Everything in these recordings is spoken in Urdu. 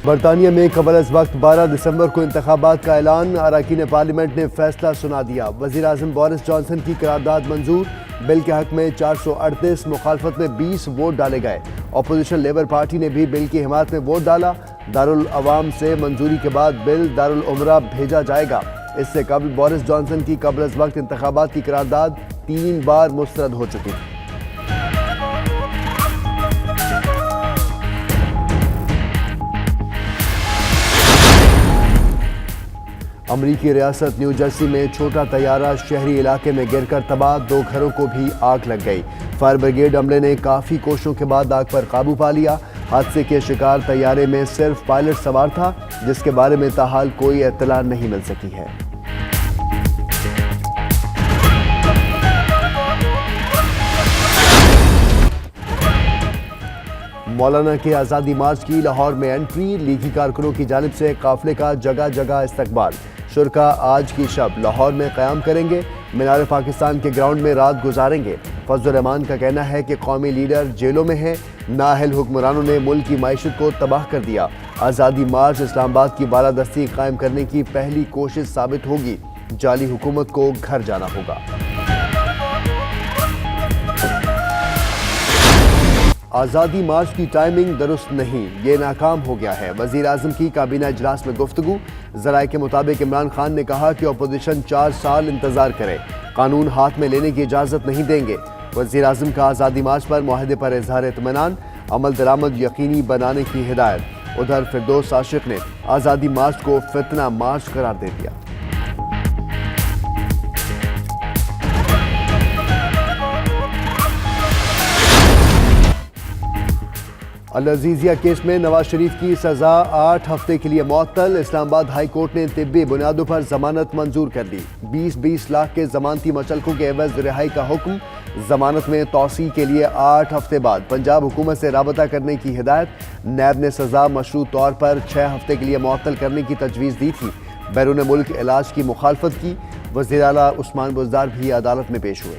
برطانیہ میں قبل از وقت 12 دسمبر کو انتخابات کا اعلان، اراکین پارلیمنٹ نے فیصلہ سنا دیا۔ وزیر اعظم بورس جانسن کی قرارداد منظور، بل کے حق میں 438، مخالفت میں 20 ووٹ ڈالے گئے۔ اپوزیشن لیبر پارٹی نے بھی بل کی حمایت میں ووٹ ڈالا۔ دارالعوام سے منظوری کے بعد بل دارالعمرہ بھیجا جائے گا۔ اس سے قبل بورس جانسن کی قبل از وقت انتخابات کی قرارداد 3 بار مسترد ہو چکی تھی۔ امریکی ریاست نیو جرسی میں چھوٹا طیارہ شہری علاقے میں گر کر تباہ، 2 گھروں کو بھی آگ لگ گئی۔ فائر بریگیڈ عملے نے کافی کوششوں کے بعد آگ پر قابو پا لیا۔ حادثے کے شکار طیارے میں صرف پائلٹ سوار تھا، جس کے بارے میں تاحال کوئی اطلاع نہیں مل سکی ہے۔ مولانا کے آزادی مارچ کی لاہور میں انٹری، لیگی کارکنوں کی جانب سے قافلے کا جگہ جگہ استقبال۔ شرکاء آج کی شب لاہور میں قیام کریں گے، مینار پاکستان کے گراؤنڈ میں رات گزاریں گے۔ فضل الرحمان کا کہنا ہے کہ قومی لیڈر جیلوں میں ہیں، نااہل حکمرانوں نے ملک کی معیشت کو تباہ کر دیا۔ آزادی مارچ اسلام آباد کی بالادستی قائم کرنے کی پہلی کوشش ثابت ہوگی، جعلی حکومت کو گھر جانا ہوگا۔ آزادی مارچ کی ٹائمنگ درست نہیں، یہ ناکام ہو گیا ہے۔ وزیر اعظم کی کابینہ اجلاس میں گفتگو، ذرائع کے مطابق عمران خان نے کہا کہ اپوزیشن 4 سال انتظار کرے، قانون ہاتھ میں لینے کی اجازت نہیں دیں گے۔ وزیر اعظم کا آزادی مارچ پر معاہدے پر اظہار اطمینان، عمل درآمد یقینی بنانے کی ہدایت۔ ادھر فردوس عاشق نے آزادی مارچ کو فتنہ مارچ قرار دے دیا۔ العزیزیہ کیس میں نواز شریف کی سزا 8 ہفتے کے لیے معطل، اسلام آباد ہائی کورٹ نے طبی بنیادوں پر ضمانت منظور کر لی۔ 20-20 لاکھ کے ضمانتی مچلقوں کے عوض رہائی کا حکم، ضمانت میں توسیع کے لیے 8 ہفتے بعد پنجاب حکومت سے رابطہ کرنے کی ہدایت۔ نیب نے سزا مشروط طور پر 6 ہفتے کے لیے معطل کرنے کی تجویز دی تھی۔ بیرون ملک علاج کی مخالفت کی، وزیر اعلیٰ عثمان بزدار بھی عدالت میں پیش ہوئے۔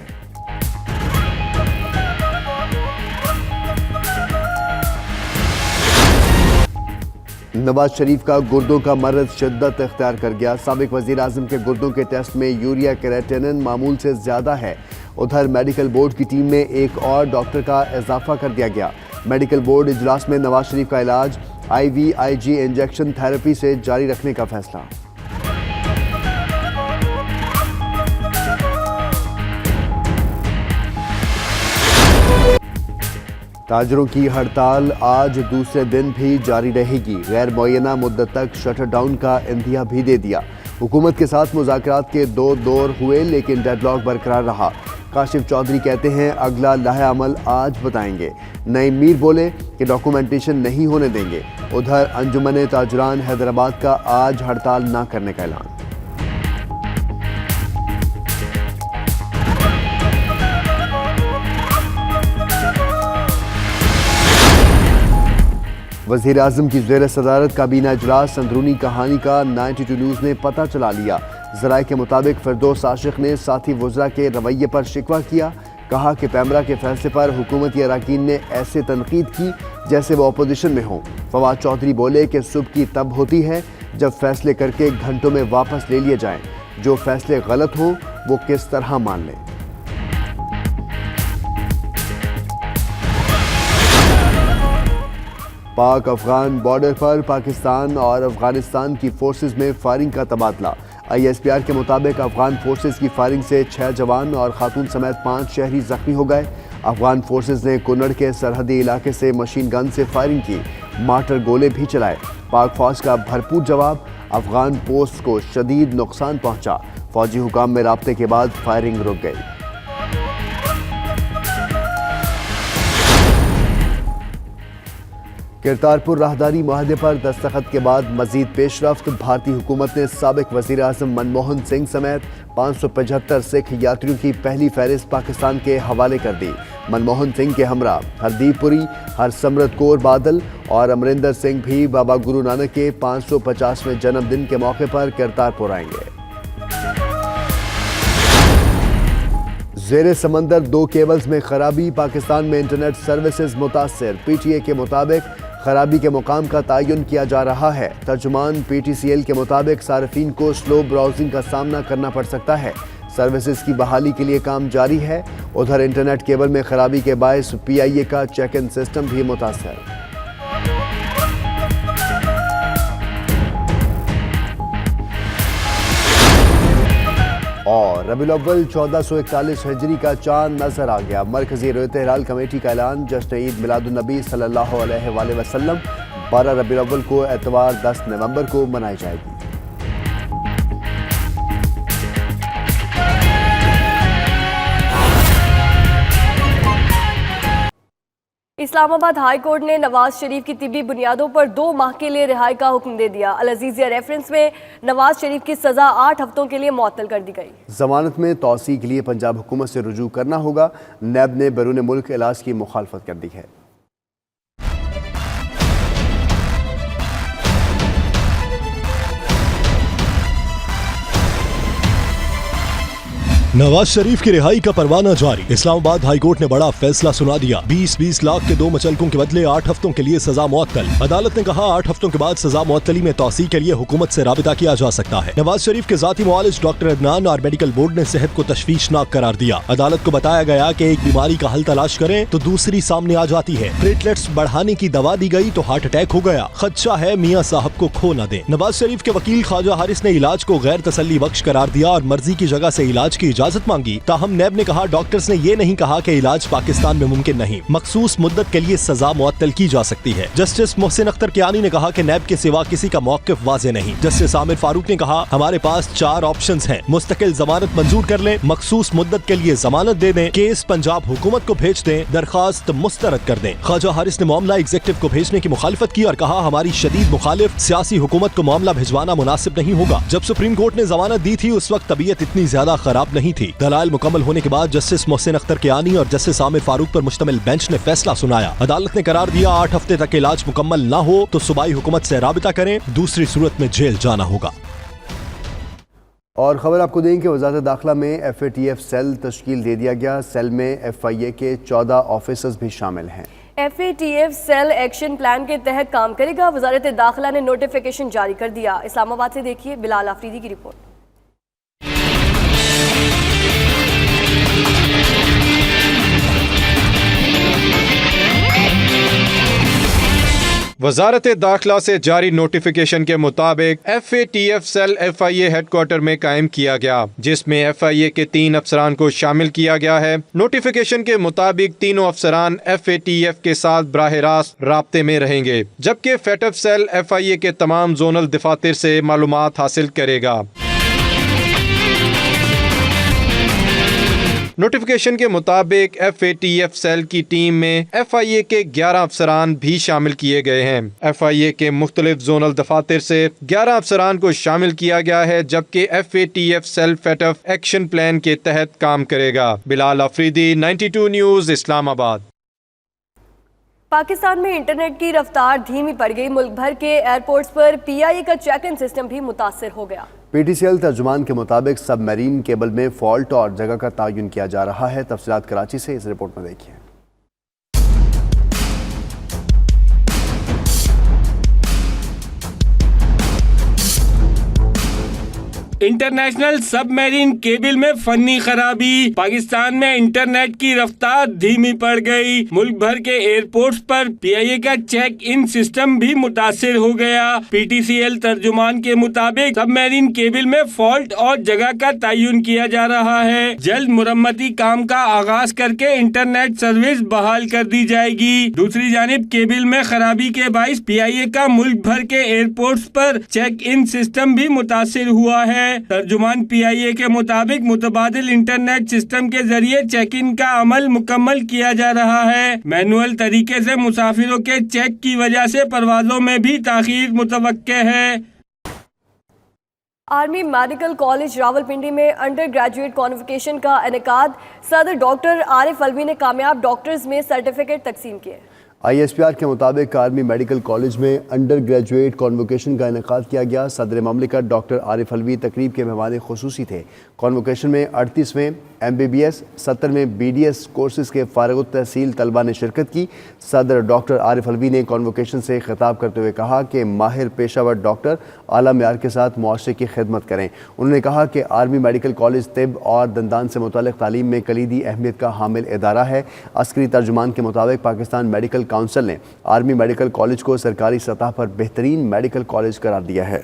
نواز شریف کا گردوں کا مرض شدت اختیار کر گیا، سابق وزیر اعظم کے گردوں کے ٹیسٹ میں یوریا کریٹینن معمول سے زیادہ ہے۔ ادھر میڈیکل بورڈ کی ٹیم میں ایک اور ڈاکٹر کا اضافہ کر دیا گیا۔ میڈیکل بورڈ اجلاس میں نواز شریف کا علاج IVIG انجیکشن تھراپی سے جاری رکھنے کا فیصلہ۔ تاجروں کی ہڑتال آج دوسرے دن بھی جاری رہے گی، غیر معینہ مدت تک شٹر ڈاؤن کا اندیا بھی دے دیا۔ حکومت کے ساتھ مذاکرات کے 2 دور ہوئے، لیکن ڈیڈ لاک برقرار رہا۔ کاشف چودھری کہتے ہیں اگلا لائحہ عمل آج بتائیں گے۔ نعیم میر بولے کہ ڈاکومنٹیشن نہیں ہونے دیں گے۔ ادھر انجمن تاجران حیدرآباد کا آج ہڑتال نہ کرنے کا اعلان۔ وزیر اعظم کی زیر صدارت کابینہ اجلاس، اندرونی کہانی کا 92 نیوز نے پتہ چلا لیا۔ ذرائع کے مطابق فردوس عاشق نے ساتھی وزراء کے رویے پر شکوہ کیا، کہا کہ پیمرا کے فیصلے پر حکومتی اراکین نے ایسے تنقید کی جیسے وہ اپوزیشن میں ہوں۔ فواد چودھری بولے کہ صبح کی تب ہوتی ہے جب فیصلے کر کے گھنٹوں میں واپس لے لیے جائیں، جو فیصلے غلط ہوں وہ کس طرح مان لیں۔ پاک افغان بارڈر پر پاکستان اور افغانستان کی فورسز میں فائرنگ کا تبادلہ۔ ISPR کے مطابق افغان فورسز کی فائرنگ سے 6 جوان اور خاتون سمیت 5 شہری زخمی ہو گئے۔ افغان فورسز نے کنڑ کے سرحدی علاقے سے مشین گن سے فائرنگ کی، مارٹر گولے بھی چلائے۔ پاک فوج کا بھرپور جواب، افغان پوسٹ کو شدید نقصان پہنچا۔ فوجی حکام میں رابطے کے بعد فائرنگ رک گئی۔ کرتارپور راہداری معاہدے پر دستخط کے بعد مزید پیش رفت، بھارتی حکومت نے سابق وزیر اعظم منموہن سنگھ سمیت 575 سکھ یاتریوں کی پہلی فہرست پاکستان کے حوالے کر دی۔ منموہن سنگھ کے ہمراہ ہردیپ پوری، ہرسمرت کور بادل اور امریندر سنگھ بھی بابا گرو نانک کے 550ویں جنم دن کے موقع پر کرتارپور آئیں گے۔ زیر سمندر 2 کیبلز میں خرابی، پاکستان میں انٹرنیٹ سروسز متاثر۔ PTA کے مطابق خرابی کے مقام کا تعین کیا جا رہا ہے۔ ترجمان PTCL کے مطابق صارفین کو سلو براؤزنگ کا سامنا کرنا پڑ سکتا ہے۔ سروسز کی بحالی کے لیے کام جاری ہے۔ ادھر انٹرنیٹ کیبل میں خرابی کے باعث PIA کا چیک ان سسٹم بھی متاثر۔ اور ربیع الاول 1441 ہجری کا چاند نظر آ گیا۔ مرکزی رویت ہلال کمیٹی کا اعلان، جشن عید میلاد النبی صلی اللہ علیہ وآلہ وسلم 12 ربیع الاول کو اتوار 10 نومبر کو منائی جائے گی۔ اسلام آباد ہائی کورٹ نے نواز شریف کی طبی بنیادوں پر 2 ماہ کے لیے رہائی کا حکم دے دیا۔ العزیزیہ ریفرنس میں نواز شریف کی سزا 8 ہفتوں کے لیے معطل کر دی گئی۔ ضمانت میں توسیع کے لیے پنجاب حکومت سے رجوع کرنا ہوگا۔ نیب نے بیرون ملک علاج کی مخالفت کر دی ہے۔ نواز شریف کی رہائی کا پروانہ جاری۔ اسلام آباد ہائی کورٹ نے بڑا فیصلہ سنا دیا۔ 20 لاکھ کے 2 مچلکوں کے بدلے 8 ہفتوں کے لیے سزا معطل۔ عدالت نے کہا 8 ہفتوں کے بعد سزا معطلی میں توسیع کے لیے حکومت سے رابطہ کیا جا سکتا ہے۔ نواز شریف کے ذاتی معالج ڈاکٹر عدنان اور میڈیکل بورڈ نے صحت کو تشویشناک قرار دیا۔ عدالت کو بتایا گیا کہ ایک بیماری کا حل تلاش کریں تو دوسری سامنے آ جاتی ہے۔ پلیٹلیٹس بڑھانے کی دوا دی گئی تو ہارٹ اٹیک ہو گیا۔ خدشہ ہے میاں صاحب کو کھو نہ دیں۔ نواز شریف کے وکیل خواجہ حارث نے علاج کو غیر تسلی بخش قرار دیا اور مرضی کی جگہ سے علاج کی اجازت مانگی۔ تاہم نیب نے کہا ڈاکٹرز نے یہ نہیں کہا کہ علاج پاکستان میں ممکن نہیں، مخصوص مدت کے لیے سزا معطل کی جا سکتی ہے۔ جسٹس محسن اختر کیانی نے کہا کہ نیب کے سوا کسی کا موقف واضح نہیں۔ جسٹس عامر فاروق نے کہا ہمارے پاس 4 آپشنز ہیں، مستقل ضمانت منظور کر لیں، مخصوص مدت کے لیے ضمانت دے دیں، کیس پنجاب حکومت کو بھیج دیں، درخواست مسترد کر دیں۔ خواجہ حارث نے معاملہ ایگزیکٹو کو بھیجنے کی مخالفت کی اور کہا ہماری شدید مخالف، سیاسی حکومت کو معاملہ بھجوانا مناسب نہیں ہوگا۔ جب سپریم کورٹ نے ضمانت دی تھی اس وقت طبیعت اتنی زیادہ خراب نہیں تھی۔ دلائل مکمل ہونے کے بعد جسٹس محسن اختر کیانی اور جسٹس عامر فاروق پر مشتمل بینچ نے فیصلہ سنایا۔ عدالت نے قرار دیا 8 ہفتے تک علاج مکمل نہ ہو تو صوبائی حکومت سے رابطہ کریں، دوسری صورت میں جیل جانا ہوگا۔ اور خبر آپ کو دیں کہ وزارت داخلہ میں FATF سیل تشکیل دے دیا گیا۔ سیل میں FIA کے 14 آفیسرز بھی شامل ہیں۔ FATF سیل ایکشن پلان کے تحت کام کرے گا۔ وزارت داخلہ نے نوٹیفیکیشن جاری کر دیا۔ اسلام آباد سے دیکھیے بلال آفریدی کی رپورٹ۔ وزارت داخلہ سے جاری نوٹیفیکیشن کے مطابق FATF cell FIA headquarter میں قائم کیا گیا، جس میں FIA کے 3 افسران کو شامل کیا گیا ہے۔ نوٹیفیکیشن کے مطابق تینوں افسران FATF کے ساتھ براہ راست رابطے میں رہیں گے، جبکہ FATF سیل FIA کے تمام زونل دفاتر سے معلومات حاصل کرے گا۔ نوٹیفیکیشن کے مطابق FATF سیل کی ٹیم میں FIA کے 11 افسران بھی شامل کیے گئے ہیں۔ FIA کے مختلف زونل دفاتر سے 11 افسران کو شامل کیا گیا ہے، جبکہ FATF cell FATF action plan کے تحت کام کرے گا۔ بلال آفریدی، 92 نیوز، اسلام آباد۔ پاکستان میں انٹرنیٹ کی رفتار دھیمی پڑ گئی۔ ملک بھر کے ایئرپورٹس پر PIA کا چیک ان سسٹم بھی متاثر ہو گیا۔ PTCL ترجمان کے مطابق سب میرین کیبل میں فالٹ اور جگہ کا تعین کیا جا رہا ہے۔ تفصیلات کراچی سے اس رپورٹ میں دیکھیے۔ انٹرنیشنل سب میرین کیبل میں فنی خرابی، پاکستان میں انٹرنیٹ کی رفتار دھیمی پڑ گئی۔ ملک بھر کے ایئرپورٹس پر PIA کا چیک ان سسٹم بھی متاثر ہو گیا۔ PTCL ترجمان کے مطابق سب میرین کیبل میں فالٹ اور جگہ کا تعین کیا جا رہا ہے۔ جلد مرمتی کام کا آغاز کر کے انٹرنیٹ سروس بحال کر دی جائے گی۔ دوسری جانب کیبل میں خرابی کے باعث PIA کا ملک بھر کے airports per check in system بھی متاثر ہوا ہے۔ ترجمان PIA کے مطابق متبادل انٹرنیٹ سسٹم کے ذریعے چیک ان کا عمل مکمل کیا جا رہا ہے۔ مینوئل طریقے سے مسافروں کے چیک کی وجہ سے پروازوں میں بھی تاخیر متوقع ہے۔ آرمی میڈیکل کالج راولپنڈی میں انڈر گریجویٹ کانوکیشن کا انعقاد۔ صدر ڈاکٹر عارف علوی نے کامیاب ڈاکٹرز میں سرٹیفکیٹ تقسیم کیے۔ ISPR کے مطابق آرمی میڈیکل کالج میں انڈر گریجویٹ کانووکیشن کا انعقاد کیا گیا۔ صدر مملکت ڈاکٹر عارف علوی تقریب کے مہمان خصوصی تھے۔ کانووکیشن میں 38ویں MBBS 70ویں BDS کورسز کے فارغ التحصیل طلبہ نے شرکت کی۔ صدر ڈاکٹر عارف علوی نے کانووکیشن سے خطاب کرتے ہوئے کہا کہ ماہر پیشہ ور ڈاکٹر اعلیٰ معیار کے ساتھ معاشرے کی خدمت کریں۔ انہوں نے کہا کہ آرمی میڈیکل کالج طب اور دندان سے متعلق تعلیم میں کلیدی اہمیت کا حامل ادارہ ہے۔ عسکری ترجمان کے مطابق پاکستان میڈیکل کونسل نے آرمی میڈیکل کالج کو سرکاری سطح پر بہترین میڈیکل کالج قرار دیا ہے۔